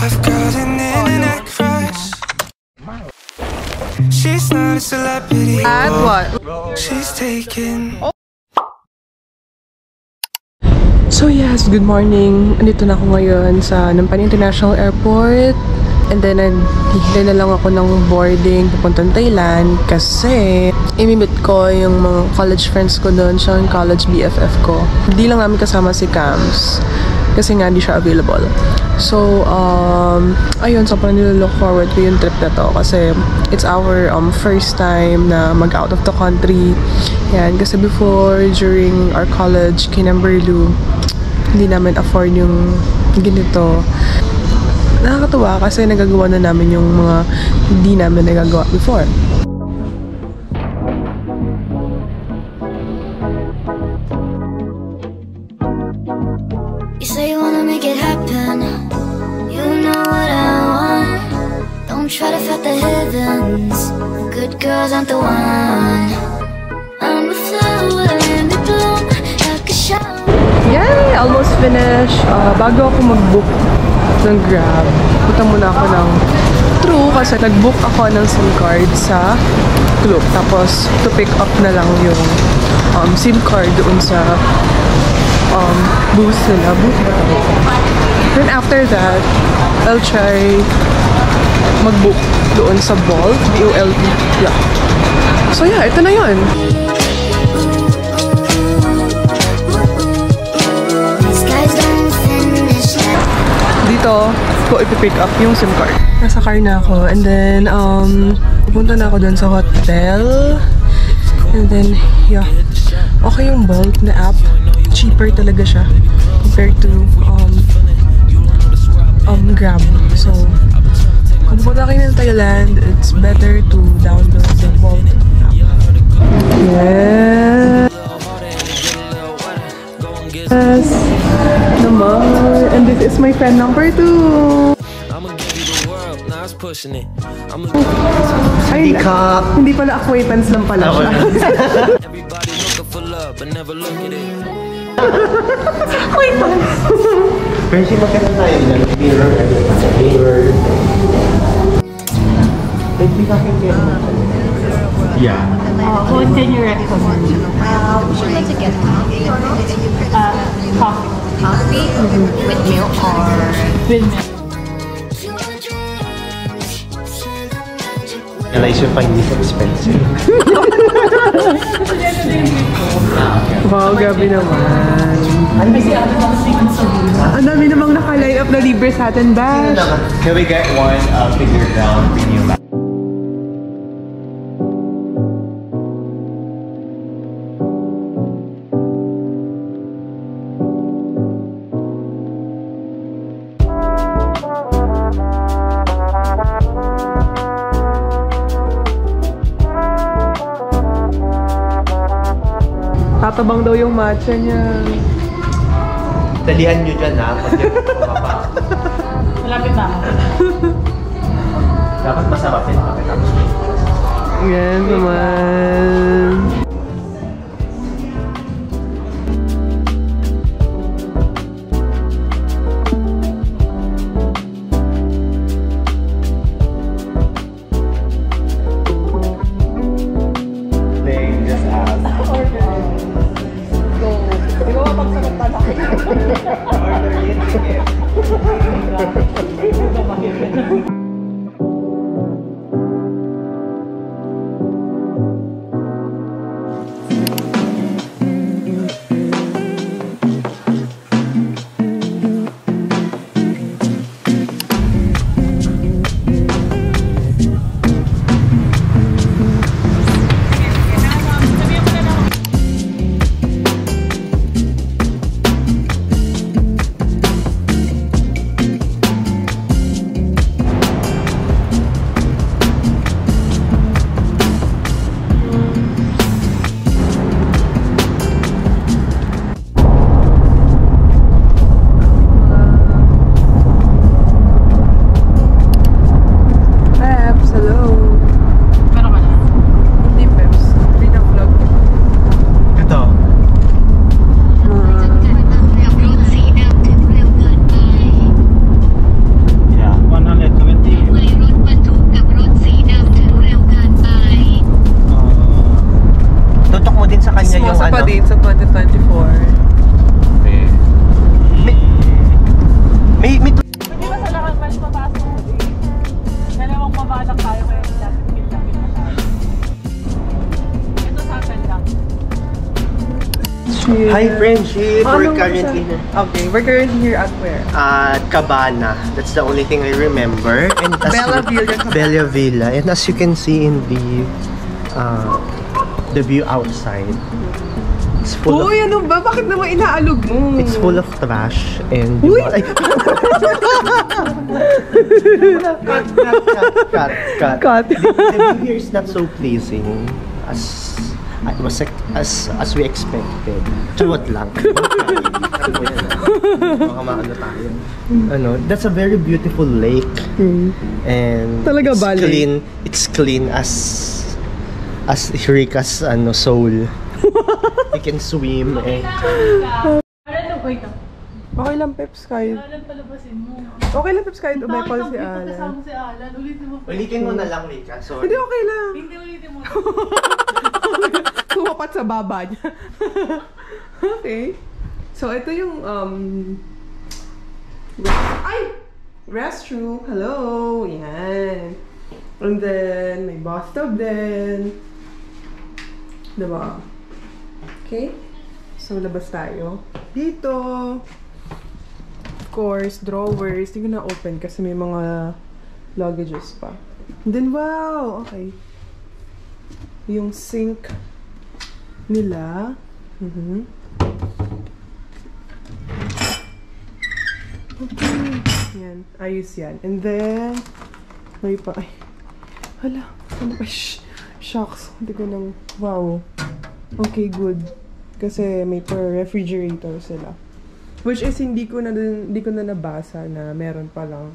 I've got an internet crush. She's not a celebrity. And what? She's taken. So yes, good morning. Andito na ako ngayon sa Nampany International Airport. And then naghihintay na lang ako ng boarding papuntang Thailand kasi imimit ko yung mga college friends ko doon. Siya yung college BFF ko. Hindi lang namin kasama si Cams kasi nga hindi siya available. So, ayun, so parang nilook forward ko yung trip na to kasi it's our first time na mag-out of the country. Yan, kasi before, during our college, Kinamberlu, hindi namin afford yung ganito. Nakakatuwa kasi nagagawa na namin yung mga hindi namin nagagawa before. You say you wanna make it happen. You know what I want. Don't try to fight the heavens. Good girls aren't the one. I'm a flower and it bloom like a shower. Yay! Almost finished. Bago ako mag-book ng Grab, punta muna ako ng True kasi nag-book ako ng SIM card sa Klook. Tapos, to pick up na lang yung SIM card doon sa booth nila. Booth ba ito? Then after that, I'll try mag-book doon sa Bolt. B-O-L-T. Yeah. So yeah, ito na yun. Dito ko ipipick up yung SIM card. Nasa car na ako. And then, pupunta na ako dun sa hotel. And then, yeah. Okay yung Bolt na app. Cheaper talaga siya compared to Grab. So, kung pupunta kayo ng Thailand, it's better to download the Bolt app. Yeah. Yes, naman. And this is my friend number 2. Ay, hindi pala acquaintance lang pala siya. Acquaintance. Friendship magkano tayo dyan? Mirror. Wait, may kaking kayo. Yeah. What can you recommend? We should like to get coffee. Coffee with milk or with milk. Realize you find this expensive. Wow, grabe naman. Ang dami namang naka-line up na libre sa atin, Bash. Can we get one figure down premium? Tatabang daw yung matcha niya. Dalihan nyo dyan ha, pag yung bumaba. Malapit na ako. Dapat masarap din makitapos. Yan naman. May Hindi ba sa lahat mas papasok ko din? Dalawang mabalak tayo kaya lapit na tayo. Ito sa akin lang. Hi friendship, we're currently Okay, we're currently here at where? at Cabana. That's the only thing I remember. And Bella Villa. Bella Villa. And as you can see in the view outside, it's full Uy, ano ba? Bakit naman inaalog mo? it's full of trash and Uy! Ay! cut. Cut. The view here is not so pleasing as we expected. Chuwat lang. Baka maano tayo. That's a very beautiful lake. And Talaga it's ba, lake? clean. It's clean as Rika's soul. You can swim and Wait lang. Okay lang, Peps, kahit... Alan, palabasin mo. Okay lang, Peps, kahit umepal si Alan. Kasama si Alan. Ulitin mo. ulitin mo na lang, Rika. Sorry. Hindi, okay lang. Hindi, ulitin mo. Tumapat sa baba niya. Okay. So, ito yung, restroom. Hello! Yan. And then, may bathtub din. Diba? Okay? So, labas tayo. Dito. Of course, drawers. Hindi ko na open kasi may mga luggages pa. And then, wow! Okay. Yung sink nila. Okay. Yan. Ayos yan. And then, may pa. Ay. Hala. Ano ba? Shucks. Hindi ko nang... Wow. Okay, good. Kasi may refrigerator sila. Which is hindi ko na nabasa na meron palang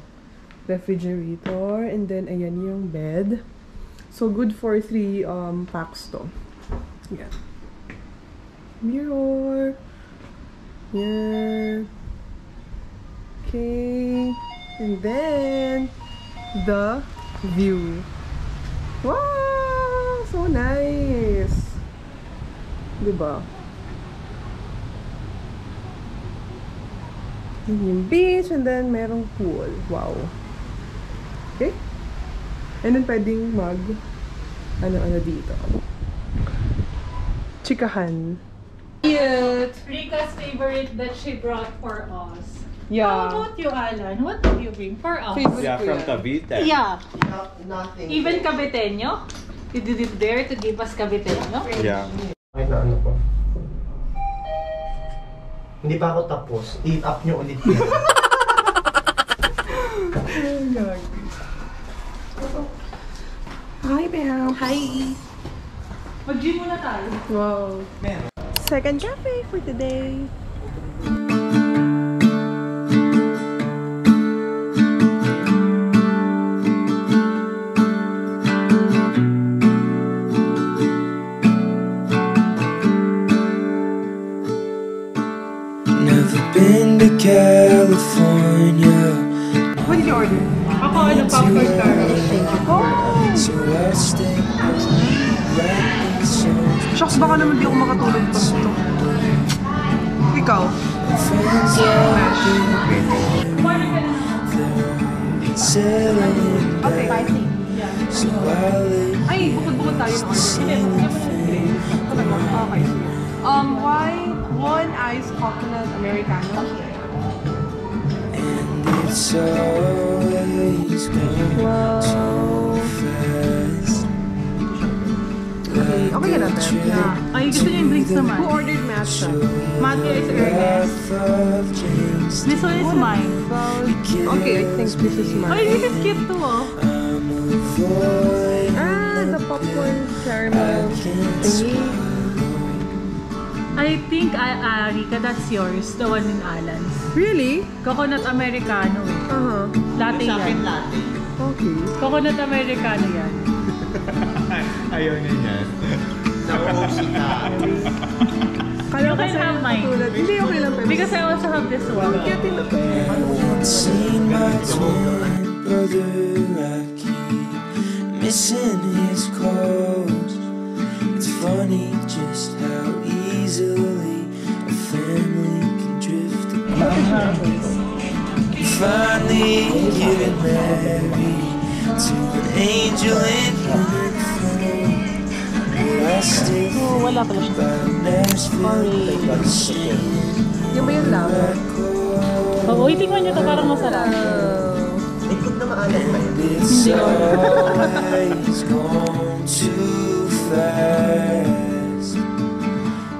refrigerator. And then, ayan yung bed. So, good for 3 packs to. Yan. Mirror. Yan. Okay. And then, the view. Wow! So nice! Diba? Yung beach, and then merong pool. Wow. Okay? And then pwedeng ano dito. Chikahan. Cute! Rika's favorite that she brought for us. Yeah. How about you, Alan? What did you bring for us? Favorite Yeah, ko from yan. Cavite. Yeah. Nothing. Even Caviteño? You did it there to give us Caviteño? Yeah. Ay, na ano ko. Hindi pa ako tapos. I-up nyo ulit yan. Hi, Bam. Hi. Mag-gym muna tayo. Wow. Second cafe for today. Never been to California. What did you order? Ako, ano, popcorn carrots. So I'll stay right so Shucks, baka naman di ako makatulog pa ito. Ikaw? friends are selling Okay. so I'll let Ay, bukod-bukod tayo ng order. Okay. Why one iced coconut Americano? and it's always gone Wow. fast. Okay ka na, Beb? Yeah. Ay, gusto niyo yung drinks naman. Who ordered matcha? Matcha is Ernest. Of dreams This one is mine. Okay, I think this is Ay, mine. this is cute too, oh. I'm avoiding. The popcorn caramel thingy. I think, Rika, that's yours. The one in Alan's. Really? Coconut Americano eh. Latte yan. Okay. Coconut Americano yan. Ayaw niya yan. Kala You ko can sa'yo have mine. katulad. Hindi, okay lang. Pero Because I also have this one. Seen my twin brother, I keep missing his calls. It's funny just how easily a family can drift apart. finally getting married to an angel in human form. Would I still think about Nashville singing Yung ba yun lang? that chord? Oo, itingnan nyo to, parang masarap. Ikot na maalat ba yun? It's always gone too fast,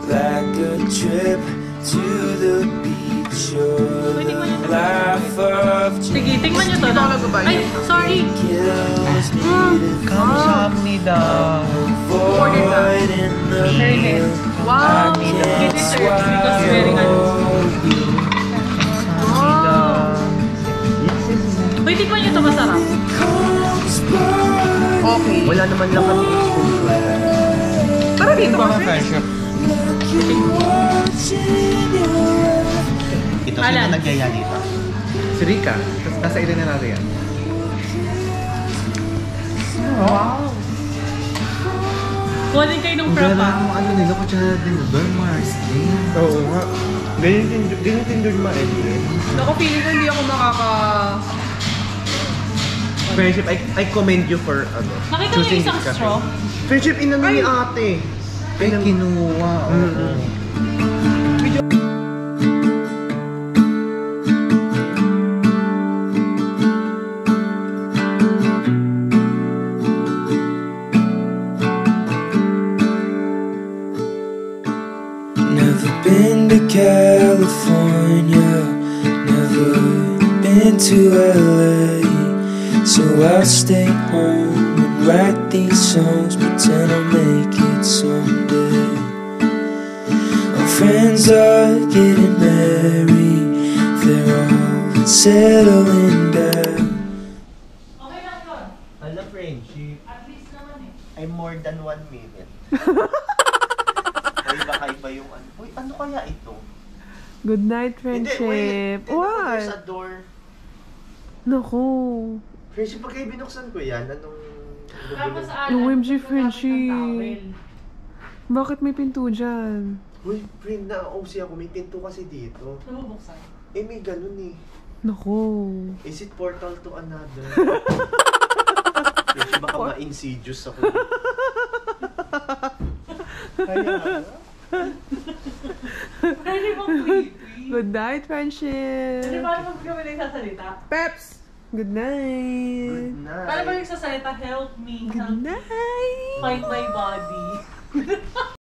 like a trip to the beach or the life of Sige, tingnan nyo to. Ay, sorry. kills me to Kamsahamnida. avoid in the Fairness. Wow! It deserves because very ano. Wait, tingnan nyo to, masarap. Okay. Wala naman lang kami exposure. Tara dito Mga kasi. friendship. Ito, Alan. sino nagyaya dito? Si Rika. Tapos nasa ilan na natin yan. Wow! Kuha din kayo ng prep, ah. ano nila ko siya din. Mars din. Oo nga. Ganyan tindor ma-edit. Naku, feeling ko hindi ako Friendship, I commend you for Nakita niyo yung isang straw? Friendship, inano ni ate. Ay, kinuha. Oo. Never been to California, never been to LA, so I'll stay home and write these songs, pretend I'll make it someday. My friends are getting married, they're all settling down. Okay lang yun. Hello, friendship. At least naman eh. I'm more than 1 minute. Ay, baka iba yung ano. Uy, ano kaya ito? Good night, Hindi, wait. friendship. There's a What? door. Naku. Friendship, pag kayo binuksan ko yan, anong... Tapos Alan, OMG gumagamit ng friendship. towel. Bakit may pinto dyan? Uy, friend, na-OC ako. May pinto kasi dito. Nabubuksan. Eh, may ganun eh. Naku. Is it portal to another? Friendship, baka ma-insidious ako. Kaya, Pwede bang creepy? Good night, friendship. Pwede paano pag kami nagsasalita? Peps. Good night. good night. Paano ba nagsasalita? Help me. Good Help me. night. Find my body.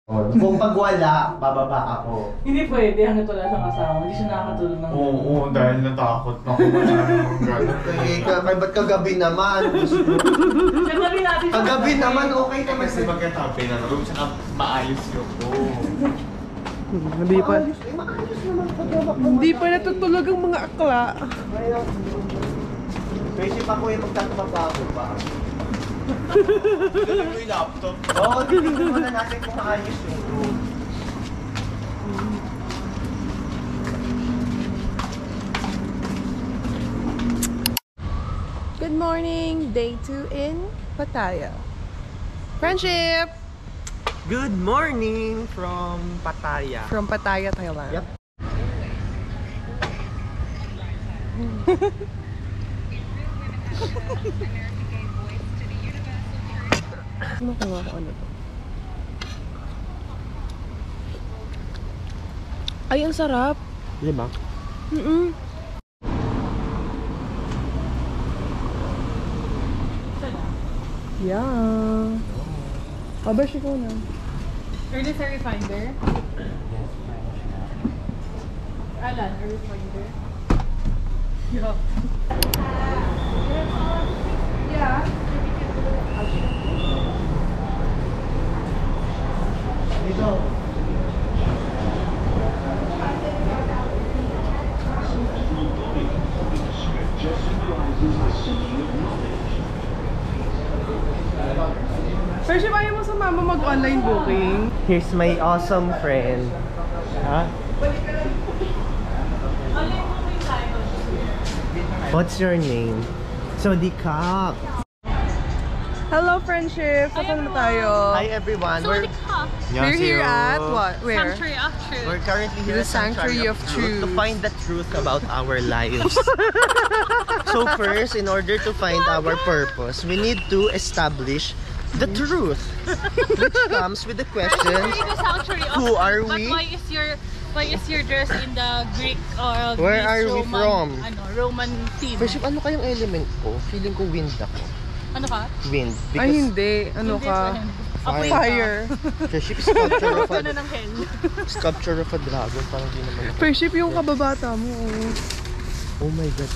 Kung pag wala, bababa ako. Hindi pwede. Hanggat wala siyang kasama. Hindi siya nakakatulog ng... Oo, dahil natakot na kung wala namang gano'n. Kaya ba't kagabi naman? Kagabi natin siya. Kagabi naman, okay naman. Kasi pagkatabi na room, saka maayos yung room. Hindi pa. Maayos naman pag Hindi pa natutulog ang mga akla. Pwede pa ko yung magtatrabaho pa. Ganun mo yung laptop. Oo, titignan muna natin kung maayos yung room. Good morning. Day 2 in Pattaya. Friendship. Good morning from Pattaya. From Pattaya, Thailand. Yep. Ano kaya ako ano to? Ay, ang sarap. Di ba? Yeah. Pabash ko na. Early sa refinder? Alan, a refinder? Yeah. Dito. Friendship, ayaw mo sumama mag-online booking? Here's my awesome friend. Ha? Ano yung moving title? What's your name? Sodikap. Hello, friendship. Saan na tayo? Hi everyone. We're here at what? Where? Sanctuary of Truth. We're currently here The at Sanctuary of Truth to find the truth about our lives. So first, in order to find our purpose, we need to establish the truth, which comes with the question, The Sanctuary of who Truth, are but we? why is your dress in the Greek or Where Greece, are we Roman, from? Roman theme? Friendship, ano kayang element ko? Feeling ko wind ako. Ano ka? Wind. Ay, hindi. Ano Hindi, ka? friend. Fire. Apoy ka. Fire. Friendship, sculpture of Ano a, ng hell? sculpture of a dragon. Parang di naman ako. Friendship yung kababata mo. Oh my God.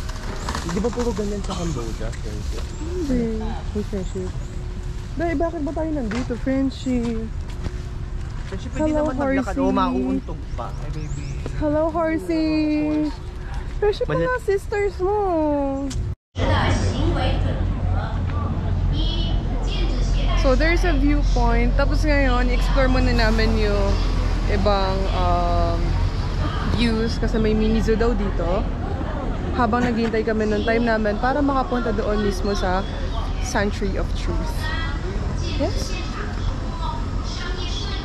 Di ba puro ganyan sa Cambodia? Friendship. Hindi. May friendship. Dahil bakit ba tayo nandito? Friendship. Friendship, Hello, hindi naman maglakad. horsey. O, mauuntog pa. Ay, baby. Hello, horsey. Friendship Malit- mga sisters mo. So there's a viewpoint. Tapos ngayon, i-explore muna namin yung ibang views kasi may mini zoo daw dito. Habang naghihintay kami ng time namin para makapunta doon mismo sa Sanctuary of Truth. Yes?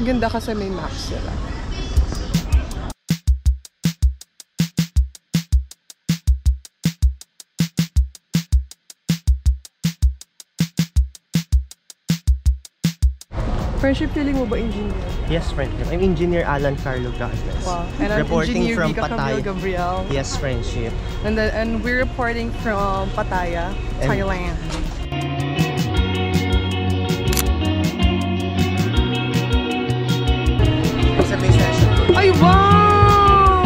Ganda kasi may maps sila. Friendship, feeling mo ba engineer? Yes, friendship. I'm Engineer Alan Carlo Gales. Wow. And I'm Reporting Engineer from Vika Pattaya. Camille Gabriel. Yes, friendship. And we're reporting from Pattaya, And- Thailand. Sa may session. Ay, wow!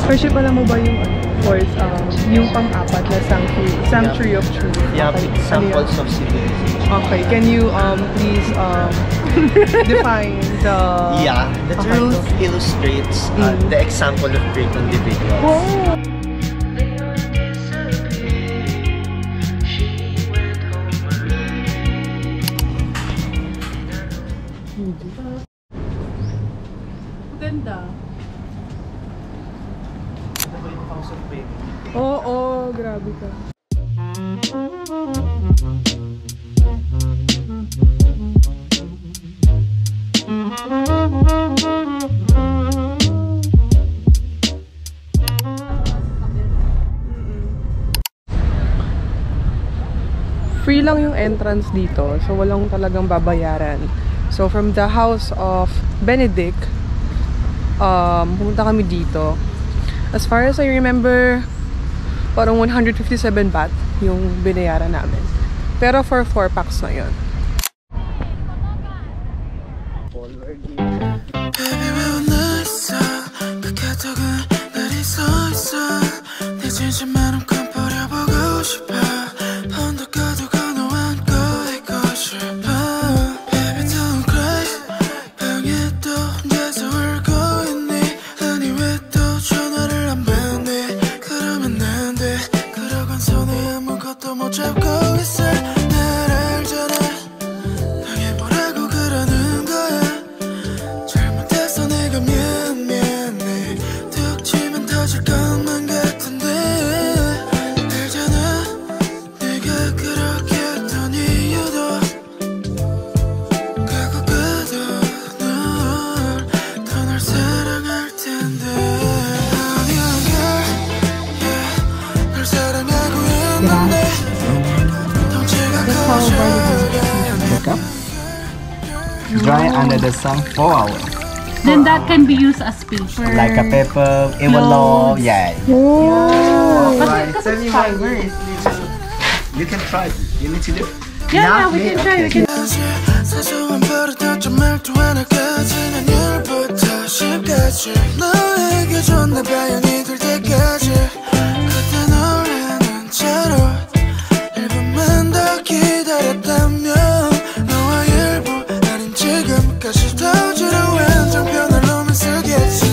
Friendship, alam mo ba yung course, yung pang-apat na Sanctuary of Truth? Yeah, Okay, samples ano of civilization. yun? Okay, can you please define the... Yeah, the truth illustrates the example of great individuals. Wow! Ganda. Ito ba yung house of faith? Oo, grabe ka. Free lang yung entrance dito, so walang talagang babayaran. So from the house of Benedict, pumunta kami dito. As far as I remember, parang 157 baht yung binayaran namin. Pero for 4 packs na yun. Baby 왜 웃나 있어 그 카톡은 날 있어 내 진심만은 건 버려보고 싶어 언덕가두고 너와 안고 있고 싶어 Baby don't cry 방에 또 혼자서 울고 있니 아니 왜 또 전화를 안 받니 그러면 안 돼 그러곤 손에 아무것도 못 잡고 있어 날 알잖아 당해 뭐라고 그러는 거야 잘못했어 내가 미안해 툭 치면 터질 것만 같은데 알잖아 내가 그렇게 했던 이유도 가고 가도 널 사랑할 텐데 아니야 girl 널 사랑하고 있는데 덩치가 커져 Dry under the sun 4 hours. Then that can be used as paper. Like a paper, envelope, yeah. Right. You can try. You need to do. Yeah, we can try. We can. 사소한 버릇도 좀 말투 하나까지 난 1부터 10까지 너에게 줬나 봐요 니들 때까지 그때 노래는 채로 1분만 더 기다렸다면 너와 일부 아닌 지금까지 더 지루한 장편을 놓으면 쓰겠지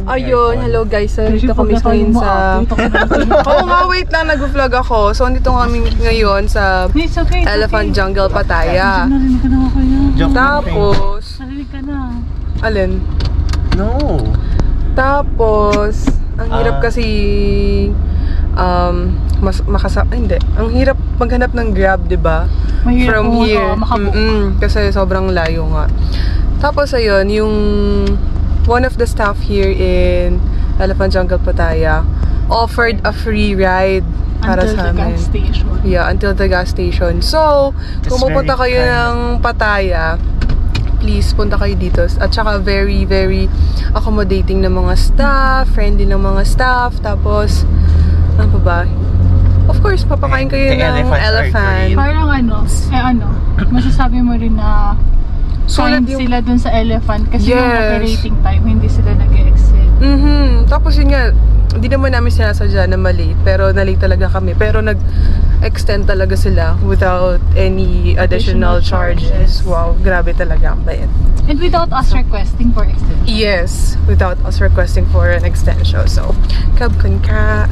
Ayun, hello guys. So, dito kami ngayon sa... Oo nga, wait lang. Nag-vlog ako. So, dito kami ngayon sa Elephant Jungle, Pattaya. Tapos... Narinig ka na. Alin? No. Tapos, ang hirap kasi... hindi. Ang hirap maghanap ng Grab, di ba? From here. Kasi sobrang layo nga. Tapos, ayun, yung... One of the staff here in Elephant Jungle, Pattaya offered a free ride para sa amin. Until the gas station. Yeah, until the gas station. So, kung pupunta kayo ng Pattaya, please punta kayo dito. At saka very, very accommodating ng mga staff, friendly ng mga staff. Tapos, ano pa ba? Of course, papakain kayo ng elephant. Parang masasabi mo rin na kind sila dun sa elephant kasi yung operating time, hindi sila nag-exit. Tapos yun nga, hindi naman namin sinasadya na mali, pero na-late talaga kami. Pero nag-extend talaga sila without any additional charges. Wow, grabe talaga ang bayad. And without us requesting for extension. Yes, without us requesting for an extension. So, kabkan ka.